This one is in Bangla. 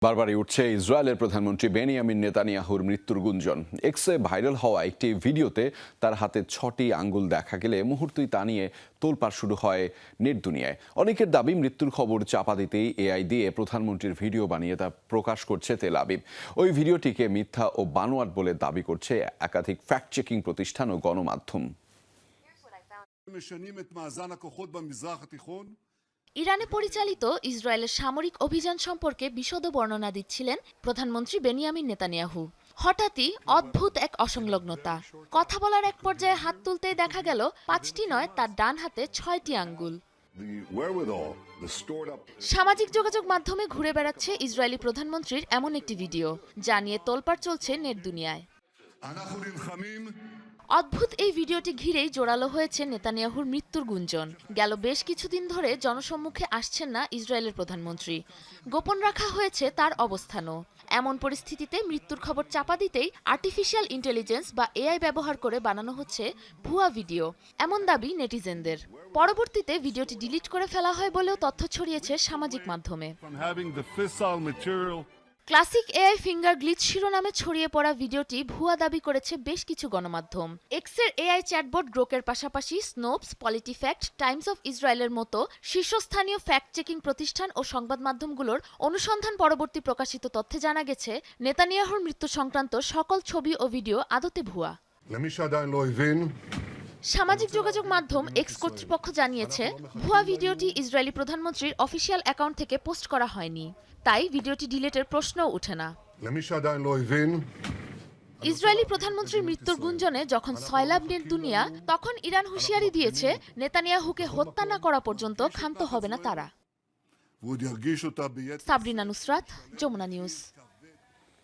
বারবারই উঠছে ইসরায়েলের প্রধানমন্ত্রী বেনিয়ামিন নেতানিয়াহুর মৃত্যুর গুঞ্জন। এক্সে ভাইরাল হওয়া একটি ভিডিওতে তার হাতে 6টি আঙ্গুল দেখা গেলে মুহূর্তেই তা নিয়ে তোলপাড় শুরু হয় নেট দুনিয়ায়। অনেকের দাবি মৃত্যুর খবর চাপা দিতেই এআই দিয়ে প্রধানমন্ত্রীর ভিডিও বানিয়ে তা প্রকাশ করছে তেল আবিব। ওই ভিডিওটিকে মিথ্যা ও বানোয়াট বলে দাবি করছে একাধিক ফ্যাক্ট চেকিং প্রতিষ্ঠান ও গণমাধ্যম। ইরানে পরিচালিত ইসরায়েলের সামরিক অভিযান সম্পর্কে বিশদ বর্ণনা দিচ্ছিলেন প্রধানমন্ত্রী বেনিয়ামিন নেতানিয়াহু। হঠাৎই অদ্ভুত এক অসংলগ্নতা। কথা বলার এক পর্যায়ে হাত তুলতেই দেখা গেল 5টি নয়, তার ডান হাতে 6টি আঙ্গুল। সামাজিক যোগাযোগ মাধ্যমে ঘুরে বেড়াচ্ছে ইসরায়েলি প্রধানমন্ত্রীর এমন একটি ভিডিও, যা নিয়ে তোলপাড় চলছে নেট দুনিয়ায়। অদ্ভুত এই ভিডিওটি ঘিরেই জোরালো হয়েছে নেতানিয়াহুর মৃত্যুর গুঞ্জন। গেল বেশ কিছুদিন ধরে জনসম্মুখে আসছেন না ইসরায়েলের প্রধানমন্ত্রী। গোপন রাখা হয়েছে তার অবস্থানও। এমন পরিস্থিতিতে মৃত্যুর খবর চাপা দিতেই আর্টিফিশিয়াল ইন্টেলিজেন্স বা এআই ব্যবহার করে বানানো হচ্ছে ভুয়া ভিডিও, এমন দাবি নেটিজেনদের। পরবর্তীতে ভিডিওটি ডিলিট করে ফেলা হয় বলেও তথ্য ছড়িয়েছে সামাজিক মাধ্যমে। ক্লাসিক এআই ফিঙ্গার গ্লিচ শিরোনামে ছড়িয়ে পড়া ভিডিওটি ভুয়া দাবি করেছে বেশ কিছু গণমাধ্যম। এক্সের এআই চ্যাটবট গ্রোকের পাশাপাশি স্নোপস, পলিটিফ্যাক্ট, টাইমস অফ ইসরায়েলের মতো শীর্ষস্থানীয় ফ্যাক্ট চেকিং প্রতিষ্ঠান ও সংবাদ মাধ্যমগুলোর অনুসন্ধান পরবর্তী প্রকাশিত তথ্যে জানা গেছে নেতানিয়াহুর মৃত্যু সংক্রান্ত সকল ছবি ও ভিডিও আদতে ভুয়া। সামাজিক যোগাযোগ মাধ্যম এক্স কর্তৃপক্ষ জানিয়েছে, ভুয়া ভিডিওটি ইসরায়েলি প্রধানমন্ত্রীর অফিসিয়াল অ্যাকাউন্ট থেকে পোস্ট করা হয়নি, তাই ভিডিওটি ডিলিটের প্রশ্নও ওঠে না। ইসরায়েলি প্রধানমন্ত্রীর মৃত্যুর গুঞ্জনে যখন সয়লাব নেট দুনিয়া, তখন ইরান হুঁশিয়ারি দিয়েছে নেতানিয়াহুকে হত্যা না করা পর্যন্ত ক্ষান্ত হবে না তারা। সাবরিনা নুসরাত, যমুনা নিউজ।